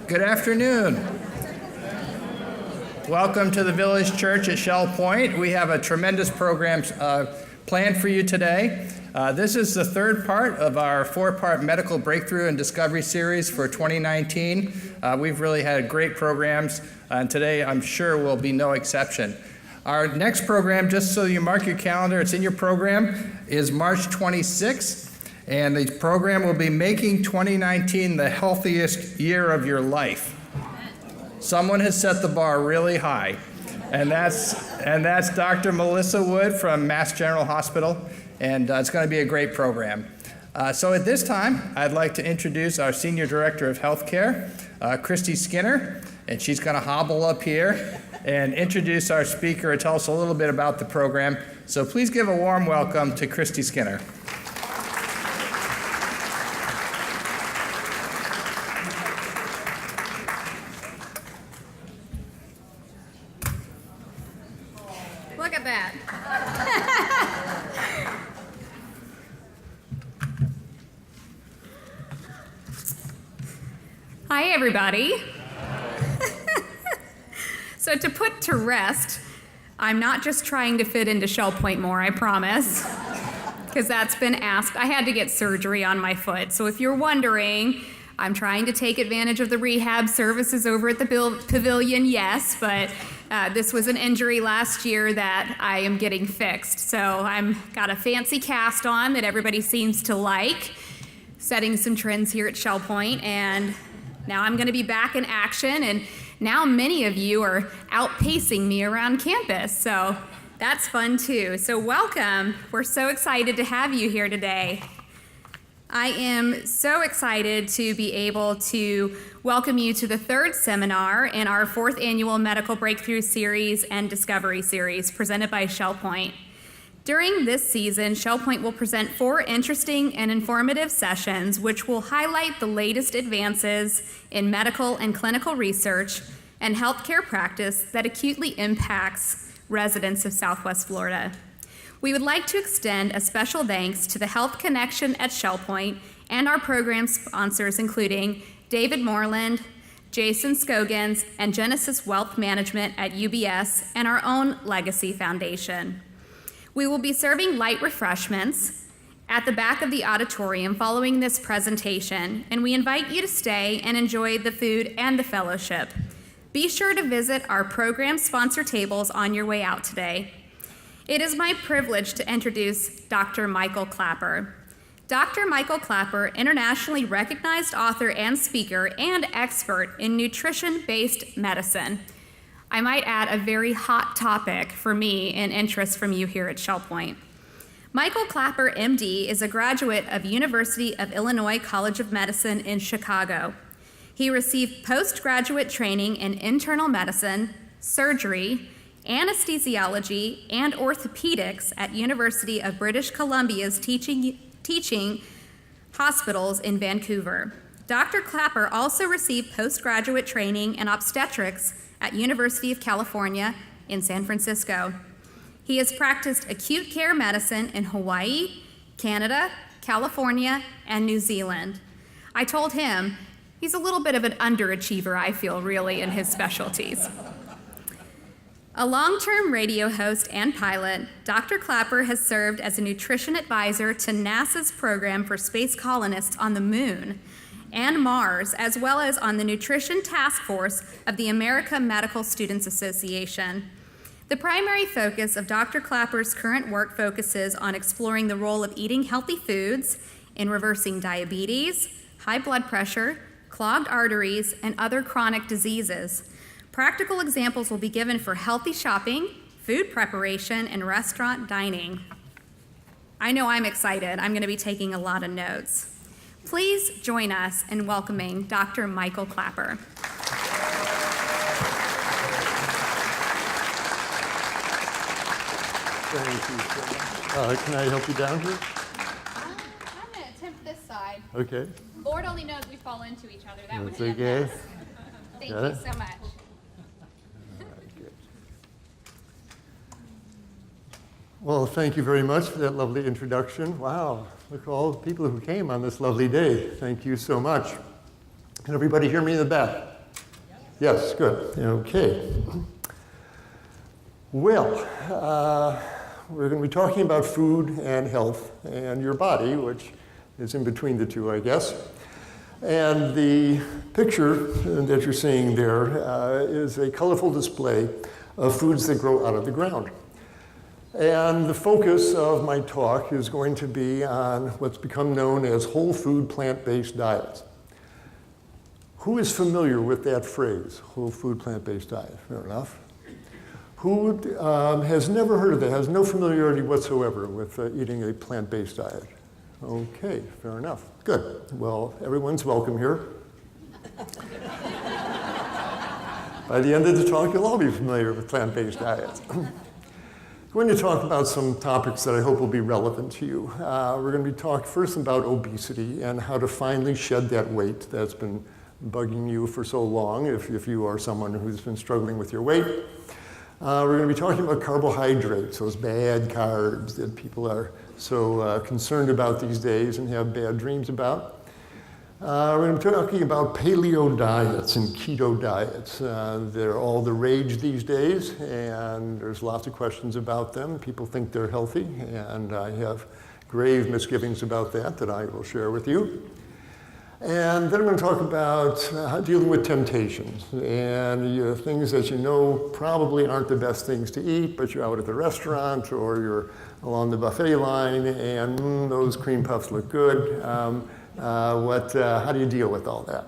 Good afternoon. Welcome to the Village Church at Shell Point. We have a tremendous program planned for you today. This is the third part of our four-part Medical Breakthrough and Discovery series for 2019. We've really had great programs, and today I'm sure will be no exception. Our next program, just so you mark your calendar, it's in your program, is March 26th. And the program will be Making 2019 the Healthiest Year of Your Life. Someone has set the bar really high, and that's Dr. Melissa Wood from Mass General Hospital, and it's going to be a great program. So at this time, I'd like to introduce our Senior Director of Healthcare, Christy Skinner, and she's going to hobble up here and introduce our speaker and tell us a little bit about the program. So please give a warm welcome to Christy Skinner. Look at that. Hi, everybody. So to put to rest, I'm not just trying to fit into Shell Point more, I promise, because that's been asked. I had to get surgery on my foot, so if you're wondering, I'm trying to take advantage of the rehab services over at the pavilion, yes, but this was an injury last year that I am getting fixed. So I've got a fancy cast on that everybody seems to like, setting some trends here at Shell Point, and now I'm going to be back in action, and now many of you are outpacing me around campus, so that's fun too. So welcome. We're so excited to have you here today. I am so excited to be able to welcome you to the third seminar in our fourth annual Medical Breakthrough Series and Discovery Series presented by Shell Point. During this season, Shell Point will present 4 interesting and informative sessions which will highlight the latest advances in medical and clinical research and healthcare practice that acutely impacts residents of Southwest Florida. We would like to extend a special thanks to the Health Connection at Shell Point and our program sponsors, including David Moreland, Jason Scogins, and Genesis Wealth Management at UBS, and our own Legacy Foundation. We will be serving light refreshments at the back of the auditorium following this presentation, and we invite you to stay and enjoy the food and the fellowship. Be sure to visit our program sponsor tables on your way out today. It is my privilege to introduce Dr. Michael Klaper. Dr. Michael Klaper, internationally recognized author and speaker and expert in nutrition-based medicine. I might add a very hot topic for me and interest from you here at Shell Point. Michael Klaper, MD, is a graduate of University of Illinois College of Medicine in Chicago. He received postgraduate training in internal medicine, surgery, anesthesiology, and orthopedics at University of British Columbia's teaching hospitals in Vancouver. Dr. Klaper also received postgraduate training in obstetrics at University of California in San Francisco. He has practiced acute care medicine in Hawaii, Canada, California, and New Zealand. I told him he's a little bit of an underachiever, I feel, really, in his specialties. A long-term radio host and pilot, Dr. Klaper has served as a nutrition advisor to NASA's program for space colonists on the Moon and Mars, as well as on the Nutrition Task Force of the American Medical Students Association. The primary focus of Dr. Klaper's current work focuses on exploring the role of eating healthy foods in reversing diabetes, high blood pressure, clogged arteries, and other chronic diseases. Practical examples will be given for healthy shopping, food preparation, and restaurant dining. I know I'm excited. I'm going to be taking a lot of notes. Please join us in welcoming Dr. Michael Klaper. Thank you. Can I help you down here? I'm going to attempt this side. Okay. Lord only knows we fall into each other. That That's would be a okay. mess. Thank you so much. Well, thank you very much for that lovely introduction. Wow, look at all the people who came on this lovely day. Thank you so much. Can everybody hear me in the back? Yes, good. Okay. Well, we're going to be talking about food and health and your body, which is in between the two, I guess. And the picture that you're seeing there is a colorful display of foods that grow out of the ground. And the focus of my talk is going to be on what's become known as whole food plant-based diets. Who is familiar with that phrase, whole food plant-based diet? Fair enough. Who has never heard of that, has no familiarity whatsoever with eating a plant-based diet? Okay, fair enough. Good. Well, everyone's welcome here. By the end of the talk, you'll all be familiar with plant-based diets. I'm going to talk about some topics that I hope will be relevant to you. We're going to be talking first about obesity and how to finally shed that weight that's been bugging you for so long, if you are someone who's been struggling with your weight. We're going to be talking about carbohydrates, those bad carbs that people are so concerned about these days and have bad dreams about. We're going to be talking about paleo diets and keto diets. They're all the rage these days, and there's lots of questions about them. People think they're healthy, and I have grave misgivings about that I will share with you. And then I'm going to talk about dealing with temptations and things that you know probably aren't the best things to eat, but you're out at the restaurant or you're along the buffet line and those cream puffs look good. How do you deal with all that?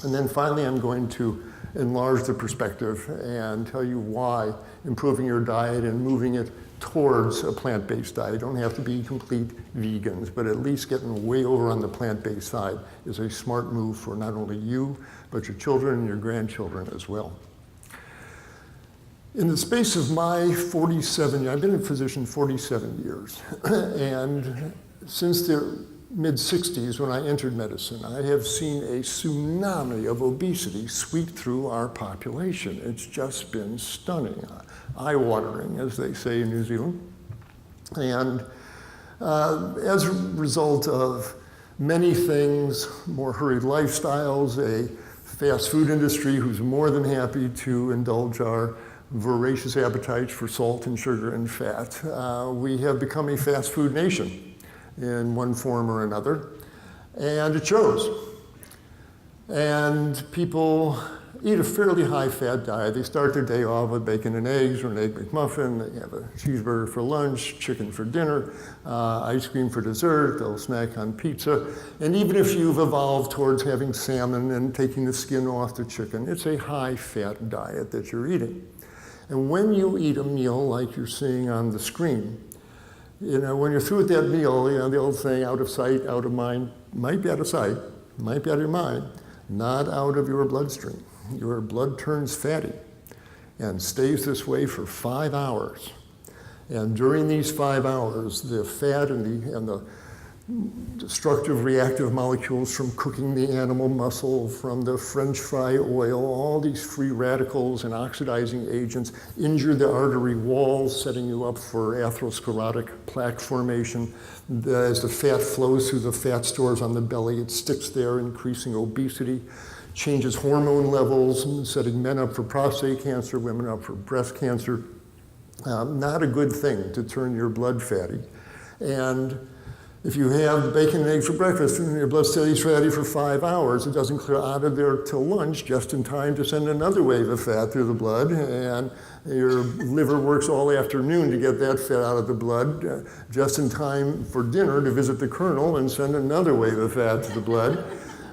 And then finally, I'm going to enlarge the perspective and tell you why improving your diet and moving it towards a plant-based diet. You don't have to be complete vegans, but at least getting way over on the plant-based side is a smart move for not only you, but your children and your grandchildren as well. In the space of my 47 years, I've been a physician 47 years, and since the mid-60s when I entered medicine, I have seen a tsunami of obesity sweep through our population. It's just been stunning, eye-watering, as they say in New Zealand. And as a result of many things, more hurried lifestyles, a fast food industry who's more than happy to indulge our voracious appetites for salt and sugar and fat, we have become a fast food nation in one form or another, and it shows. And people eat a fairly high-fat diet. They start their day off with bacon and eggs or an egg McMuffin. They have a cheeseburger for lunch, chicken for dinner, ice cream for dessert. They'll snack on pizza. And even if you've evolved towards having salmon and taking the skin off the chicken, it's a high-fat diet that you're eating. And when you eat a meal like you're seeing on the screen, when you're through with that meal, the old saying, out of sight, out of mind, might be out of sight, might be out of your mind, not out of your bloodstream. Your blood turns fatty and stays this way for 5 hours. And during these 5 hours, the fat and the destructive reactive molecules from cooking the animal muscle, from the French fry oil, all these free radicals and oxidizing agents injure the artery walls, setting you up for atherosclerotic plaque formation. As the fat flows through the fat stores on the belly, it sticks there, increasing obesity, changes hormone levels, setting men up for prostate cancer, women up for breast cancer. Not a good thing to turn your blood fatty. And if you have bacon and eggs for breakfast and your blood stays fatty for 5 hours, it doesn't clear out of there till lunch, just in time to send another wave of fat through the blood, and your liver works all afternoon to get that fat out of the blood, just in time for dinner to visit the colonel and send another wave of fat to the blood.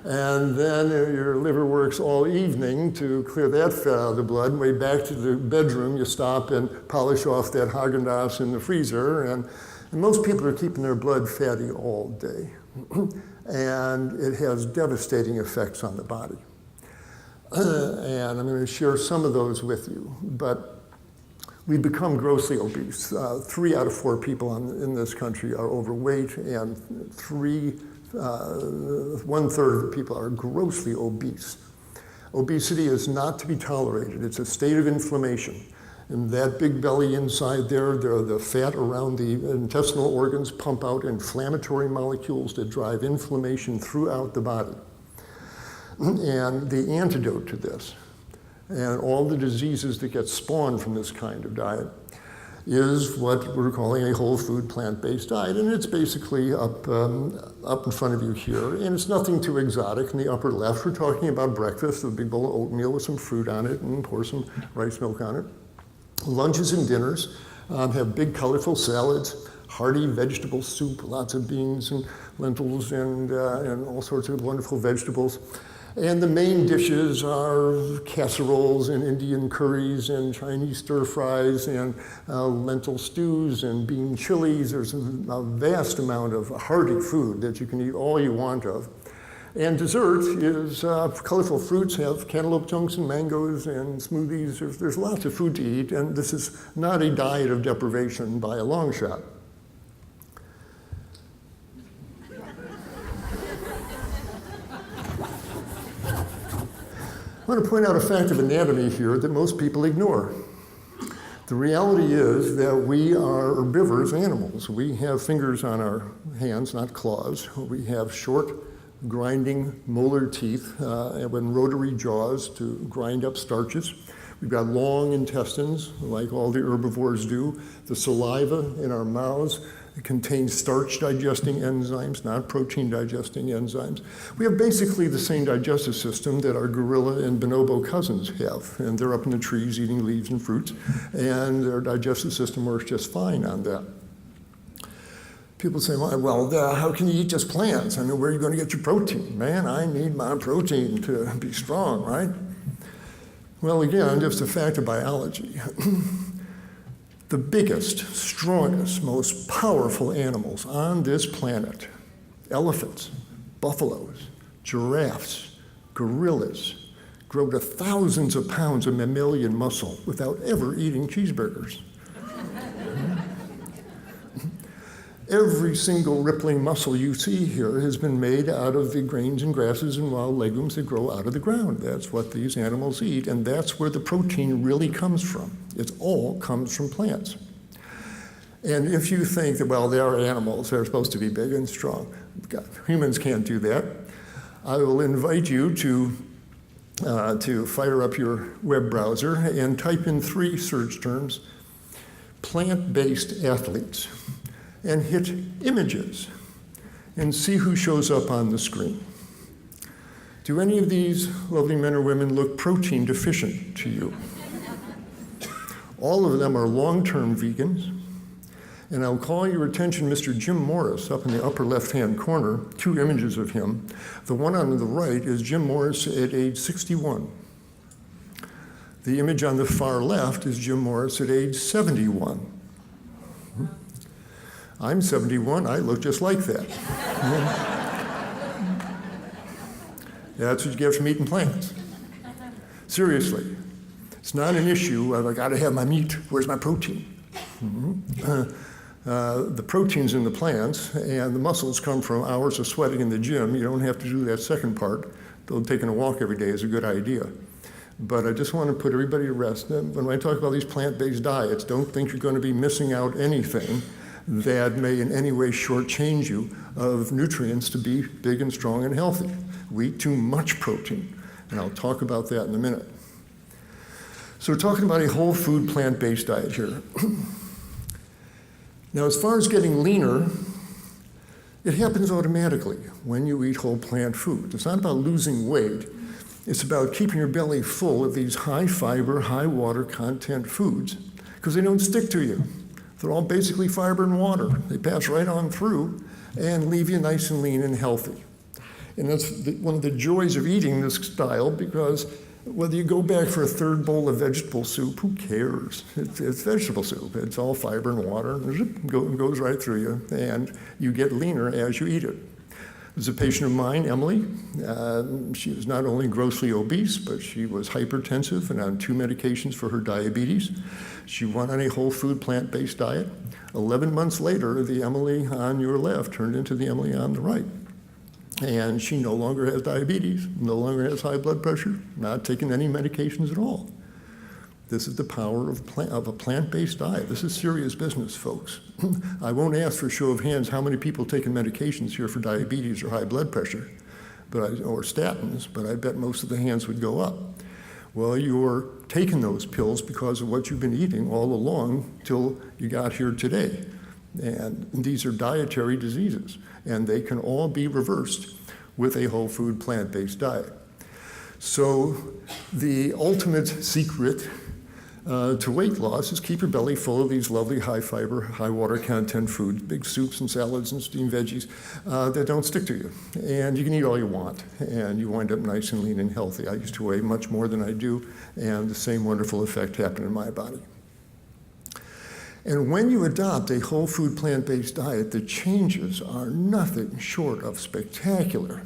And then your liver works all evening to clear that fat out of the blood. Way back to the bedroom, you stop and polish off that Haagen-Dazs in the freezer, and most people are keeping their blood fatty all day, and it has devastating effects on the body. And I'm going to share some of those with you, but we become grossly obese. 3 out of 4 people in this country are overweight, and 1/3 of the people are grossly obese. Obesity is not to be tolerated. It's a state of inflammation. And that big belly inside there, the fat around the intestinal organs pump out inflammatory molecules that drive inflammation throughout the body. And the antidote to this and all the diseases that get spawned from this kind of diet is what we're calling a whole food plant-based diet. And it's basically up in front of you here. And it's nothing too exotic. In the upper left, we're talking about breakfast, a big bowl of oatmeal with some fruit on it and pour some rice milk on it. Lunches and dinners have big colorful salads, hearty vegetable soup, lots of beans and lentils and all sorts of wonderful vegetables. And the main dishes are casseroles and Indian curries and Chinese stir fries and lentil stews and bean chilies. There's a vast amount of hearty food that you can eat all you want of. And dessert is colorful fruits, have cantaloupe chunks and mangoes and smoothies. There's lots of food to eat, and this is not a diet of deprivation by a long shot. I want to point out a fact of anatomy here that most people ignore. The reality is that we are herbivorous animals. We have fingers on our hands, not claws. We have short, grinding molar teeth and rotary jaws to grind up starches. We've got long intestines, like all the herbivores do. The saliva in our mouths contains starch-digesting enzymes, not protein-digesting enzymes. We have basically the same digestive system that our gorilla and bonobo cousins have, and they're up in the trees eating leaves and fruits, and their digestive system works just fine on that. People say, well, how can you eat just plants? I mean, where are you going to get your protein? Man, I need my protein to be strong, right? Well, again, just a fact of biology. The biggest, strongest, most powerful animals on this planet, elephants, buffaloes, giraffes, gorillas, grow to thousands of pounds of mammalian muscle without ever eating cheeseburgers. Every single rippling muscle you see here has been made out of the grains and grasses and wild legumes that grow out of the ground. That's what these animals eat, and that's where the protein really comes from. It all comes from plants. And if you think that, well, they are animals, they're supposed to be big and strong. God, humans can't do that. I will invite you to fire up your web browser and type in 3 search terms, plant-based athletes, and hit images and see who shows up on the screen. Do any of these lovely men or women look protein deficient to you? All of them are long-term vegans, and I'll call your attention, Mr. Jim Morris, up in the upper left-hand corner, 2 images of him. The one on the right is Jim Morris at age 61. The image on the far left is Jim Morris at age 71. I'm 71, I look just like that. That's what you get from eating plants. Seriously, it's not an issue of I gotta have my meat, where's my protein? The protein's in the plants, and the muscles come from hours of sweating in the gym. You don't have to do that second part, though taking a walk every day is a good idea. But I just want to put everybody to rest. When I talk about these plant-based diets, don't think you're going to be missing out anything that may in any way shortchange you of nutrients to be big and strong and healthy. We eat too much protein, and I'll talk about that in a minute. So we're talking about a whole food plant-based diet here. Now, as far as getting leaner, it happens automatically when you eat whole plant food. It's not about losing weight. It's about keeping your belly full of these high fiber, high water content foods because they don't stick to you. They're all basically fiber and water. They pass right on through and leave you nice and lean and healthy. And that's one of the joys of eating this style, because whether you go back for a 3rd bowl of vegetable soup, who cares? It's vegetable soup. It's all fiber and water. It goes right through you, and you get leaner as you eat it. There's a patient of mine, Emily. She was not only grossly obese, but she was hypertensive and on 2 medications for her diabetes. She went on a whole food plant-based diet. 11 months later, the Emily on your left turned into the Emily on the right. And she no longer has diabetes, no longer has high blood pressure, not taking any medications at all. This is the power of a plant-based diet. This is serious business, folks. I won't ask for a show of hands how many people taking medications here for diabetes or high blood pressure, or statins, but I bet most of the hands would go up. Well, you're taking those pills because of what you've been eating all along till you got here today. And these are dietary diseases, and they can all be reversed with a whole food plant-based diet. So the ultimate secret to weight loss is keep your belly full of these lovely high fiber, high water content foods, big soups and salads and steamed veggies that don't stick to you. And you can eat all you want, and you wind up nice and lean and healthy. I used to weigh much more than I do, and the same wonderful effect happened in my body. And when you adopt a whole food plant-based diet, the changes are nothing short of spectacular.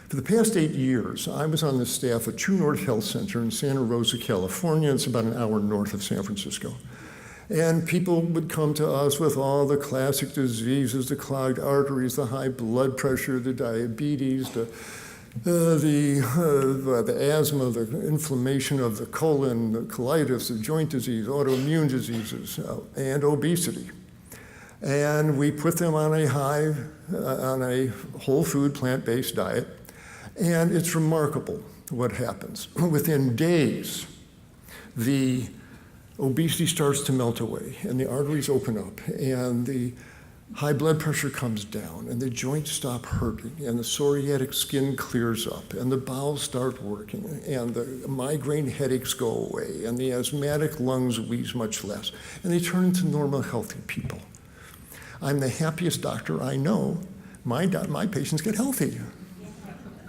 For the past 8 years, I was on the staff at True North Health Center in Santa Rosa, California. It's about an hour north of San Francisco. And people would come to us with all the classic diseases, the clogged arteries, the high blood pressure, the diabetes, the asthma, the inflammation of the colon, the colitis, the joint disease, autoimmune diseases, and obesity. And we put them on a whole food plant-based diet. And it's remarkable what happens. Within days, the obesity starts to melt away, and the arteries open up, and the high blood pressure comes down, and the joints stop hurting, and the psoriatic skin clears up, and the bowels start working, and the migraine headaches go away, and the asthmatic lungs wheeze much less, and they turn into normal, healthy people. I'm the happiest doctor I know. My patients get healthy.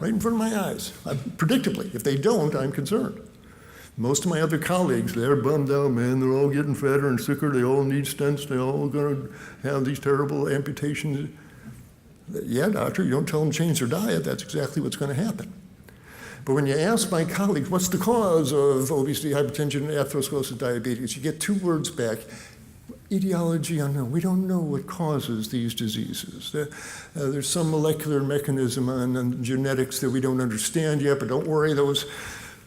Right in front of my eyes. Predictably, if they don't, I'm concerned. Most of my other colleagues, they're bummed out, man. They're all getting fatter and sicker. They all need stents. They're all going to have these terrible amputations. Yeah, doctor, you don't tell them to change their diet. That's exactly what's going to happen. But when you ask my colleagues, what's the cause of obesity, hypertension, atherosclerosis, diabetes, you get 2 words back. Etiology unknown. We don't know what causes these diseases. There's some molecular mechanism and genetics that we don't understand yet, but don't worry, those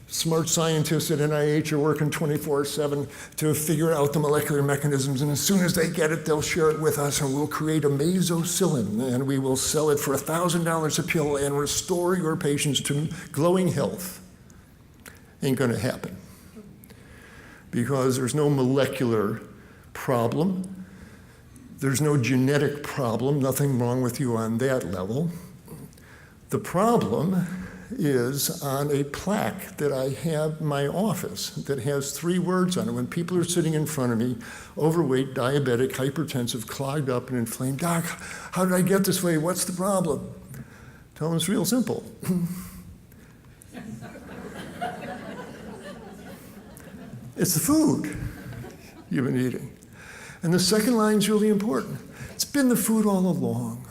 smart scientists at NIH are working 24/7 to figure out the molecular mechanisms, and as soon as they get it, they'll share it with us, and we'll create a mesocillin, and we will sell it for $1,000 a pill and restore your patients to glowing health. Ain't gonna happen. Because there's no molecular problem. There's no genetic problem, nothing wrong with you on that level. The problem is on a plaque that I have in my office that has 3 words on it. When people are sitting in front of me, overweight, diabetic, hypertensive, clogged up and inflamed, doc, how did I get this way? What's the problem? Tell them it's real simple. It's the food you've been eating. And the second line is really important. It's been the food all along.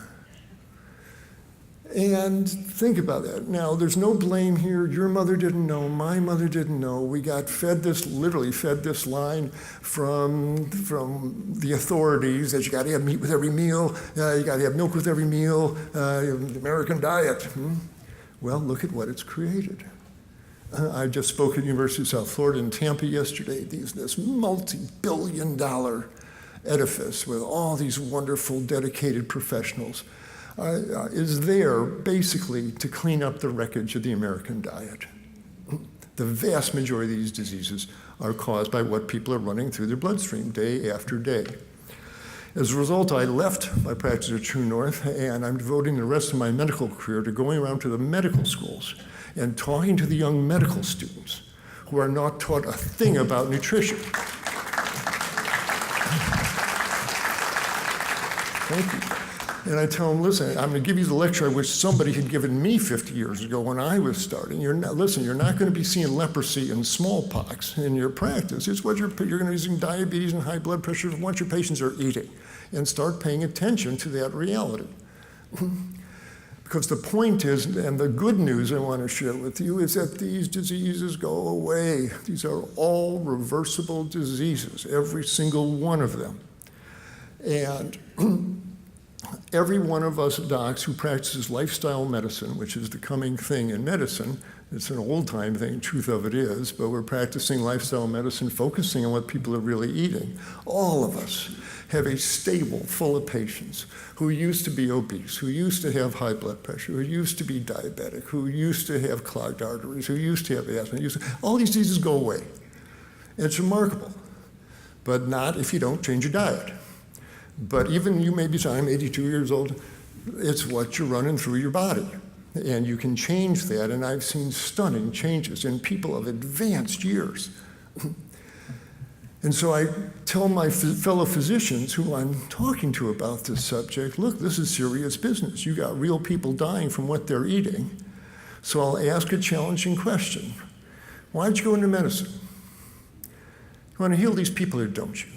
And think about that. Now, there's no blame here. Your mother didn't know. My mother didn't know. We got literally fed this line from the authorities that you got to have meat with every meal, you got to have milk with every meal, the American diet. Well, look at what it's created. I just spoke at the University of South Florida in Tampa yesterday. This multi-billion-dollar edifice with all these wonderful, dedicated professionals is there basically to clean up the wreckage of the American diet. The vast majority of these diseases are caused by what people are running through their bloodstream day after day. As a result, I left my practice at True North, and I'm devoting the rest of my medical career to going around to the medical schools and talking to the young medical students who are not taught a thing about nutrition. Thank you. And I tell them, listen, I'm going to give you the lecture I wish somebody had given me 50 years ago when I was starting. You're not going to be seeing leprosy and smallpox in your practice. It's what you're going to be using diabetes and high blood pressure from what your patients are eating. And start paying attention to that reality. Because the point is, and the good news I want to share with you, is that these diseases go away. These are all reversible diseases, every single one of them. And every one of us docs who practices lifestyle medicine, which is the coming thing in medicine, it's an old-time thing, truth of it is, but we're practicing lifestyle medicine, focusing on what people are really eating. All of us have a stable full of patients who used to be obese, who used to have high blood pressure, who used to be diabetic, who used to have clogged arteries, who used to have asthma. All these diseases go away. It's remarkable, but not if you don't change your diet. But even you may be saying, I'm 82 years old, it's what you're running through your body. And you can change that, and I've seen stunning changes in people of advanced years. And so I tell my fellow physicians who I'm talking to about this subject, look, this is serious business. You got real people dying from what they're eating. So I'll ask a challenging question. Why'd you go into medicine? You want to heal these people or don't you?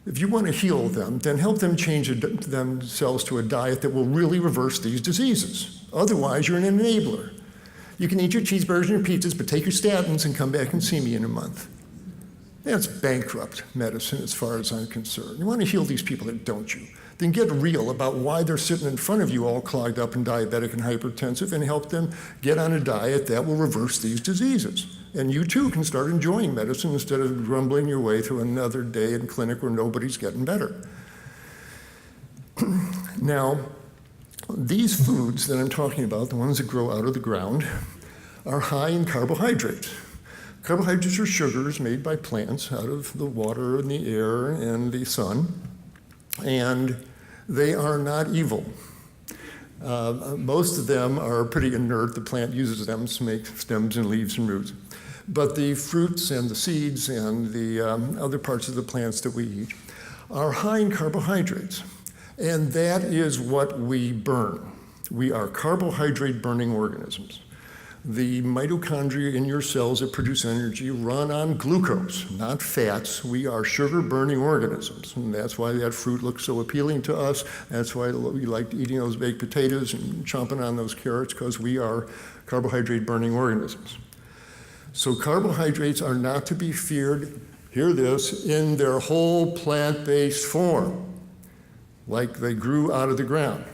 If you want to heal them, then help them change themselves to a diet that will really reverse these diseases. Otherwise, you're an enabler. You can eat your cheeseburgers and your pizzas, but take your statins and come back and see me in a month. That's bankrupt medicine as far as I'm concerned. You want to heal these people, or don't you? Then get real about why they're sitting in front of you all clogged up and diabetic and hypertensive, and help them get on a diet that will reverse these diseases. And you too can start enjoying medicine instead of grumbling your way through another day in clinic where nobody's getting better. Now, these foods that I'm talking about, the ones that grow out of the ground, are high in carbohydrates. Carbohydrates are sugars made by plants out of the water and the air and the sun, and they are not evil. Most of them are pretty inert. The plant uses them to make stems and leaves and roots. But the fruits and the seeds and the other parts of the plants that we eat are high in carbohydrates. And that is what we burn. We are carbohydrate-burning organisms. The mitochondria in your cells that produce energy run on glucose, not fats. We are sugar-burning organisms, and that's why that fruit looks so appealing to us. That's why we like eating those baked potatoes and chomping on those carrots, because we are carbohydrate-burning organisms. So carbohydrates are not to be feared, hear this, in their whole plant-based form, like they grew out of the ground.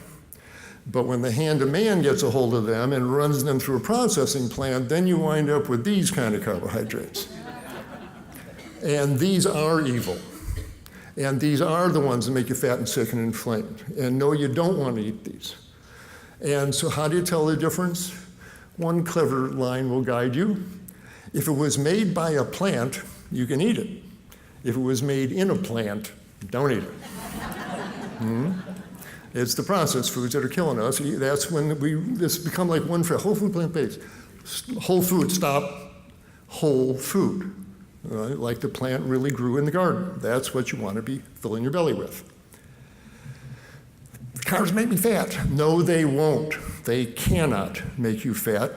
But when the hand of man gets a hold of them and runs them through a processing plant, then you wind up with these kind of carbohydrates. And these are evil. And these are the ones that make you fat and sick and inflamed. And no, you don't want to eat these. And so how do you tell the difference? One clever line will guide you. If it was made by a plant, you can eat it. If it was made in a plant, don't eat it. It's the processed foods that are killing us. That's when this become like one for whole food plant-based. Whole food, stop whole food. Like the plant really grew in the garden. That's what you want to be filling your belly with. Carbs make me fat. No, they won't. They cannot make you fat.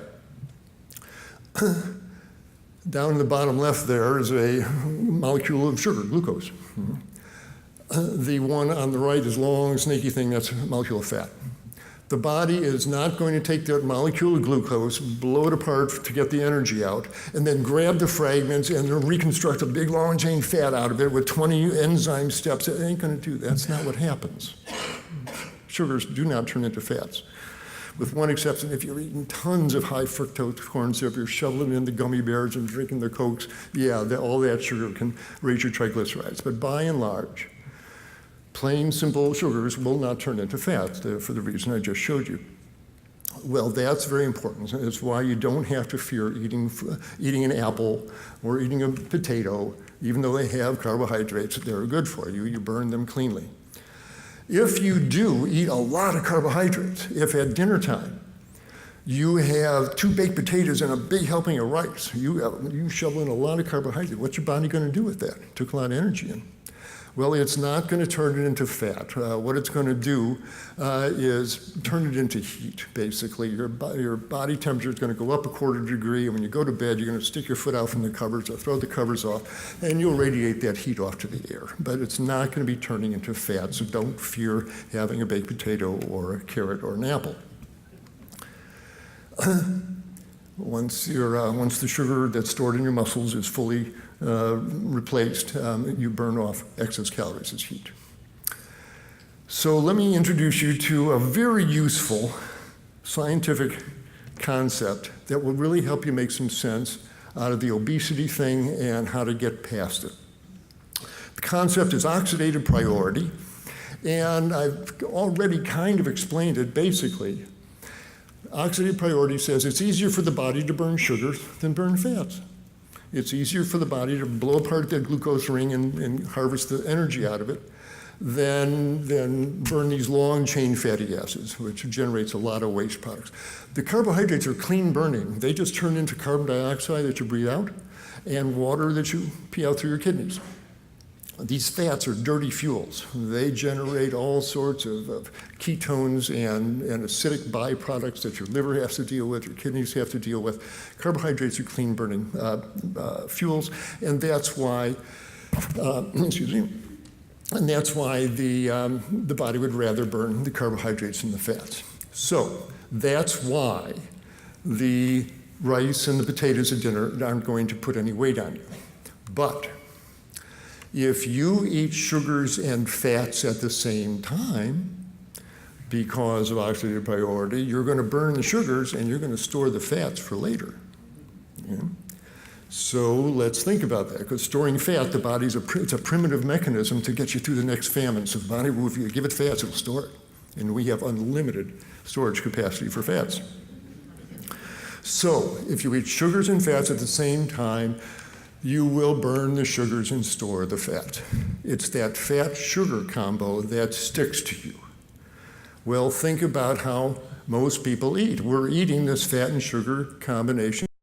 Down in the bottom left there is a molecule of sugar, glucose. The one on the right is long, snaky thing, that's a molecule of fat. The body is not going to take that molecule of glucose, blow it apart to get the energy out, and then grab the fragments and reconstruct a big long chain fat out of it with 20 enzyme steps. It ain't going to do that. That's not what happens. Sugars do not turn into fats. With one exception, if you're eating tons of high fructose corn syrup, you're shoveling in the gummy bears and drinking the Cokes, yeah, all that sugar can raise your triglycerides. But by and large, plain, simple sugars will not turn into fats for the reason I just showed you. Well, that's very important. It's why you don't have to fear eating an apple or eating a potato, even though they have carbohydrates that are good for you. You burn them cleanly. If you do eat a lot of carbohydrates, if at dinner time you have 2 baked potatoes and a big helping of rice, you shovel in a lot of carbohydrate, what's your body going to do with that? It took a lot of energy in. Well, it's not going to turn it into fat. What it's going to do is turn it into heat, basically. Your body temperature is going to go up 1/4 degree, and when you go to bed, you're going to stick your foot out from the covers or throw the covers off, and you'll radiate that heat off to the air. But it's not going to be turning into fat, so don't fear having a baked potato or a carrot or an apple. Once the sugar that's stored in your muscles is fully replaced, you burn off excess calories as heat. So let me introduce you to a very useful scientific concept that will really help you make some sense out of the obesity thing and how to get past it. The concept is oxidative priority, and I've already kind of explained it. Basically, oxidative priority says it's easier for the body to burn sugars than burn fats. It's easier for the body to blow apart that glucose ring and harvest the energy out of it than burn these long-chain fatty acids, which generates a lot of waste products. The carbohydrates are clean burning. They just turn into carbon dioxide that you breathe out and water that you pee out through your kidneys. These fats are dirty fuels. They generate all sorts of ketones and acidic byproducts that your liver has to deal with, your kidneys have to deal with. Carbohydrates are clean burning fuels, and that's why, excuse me, and that's why the body would rather burn the carbohydrates than the fats. So that's why the rice and the potatoes at dinner aren't going to put any weight on you. But if you eat sugars and fats at the same time, because of oxidative priority, you're going to burn the sugars and you're going to store the fats for later. Yeah? So let's think about that, because storing fat, the body's it's a primitive mechanism to get you through the next famine. So the body, if you give it fats, it'll store it. And we have unlimited storage capacity for fats. So if you eat sugars and fats at the same time, you will burn the sugars and store the fat. It's that fat-sugar combo that sticks to you. Well, think about how most people eat. We're eating this fat and sugar combination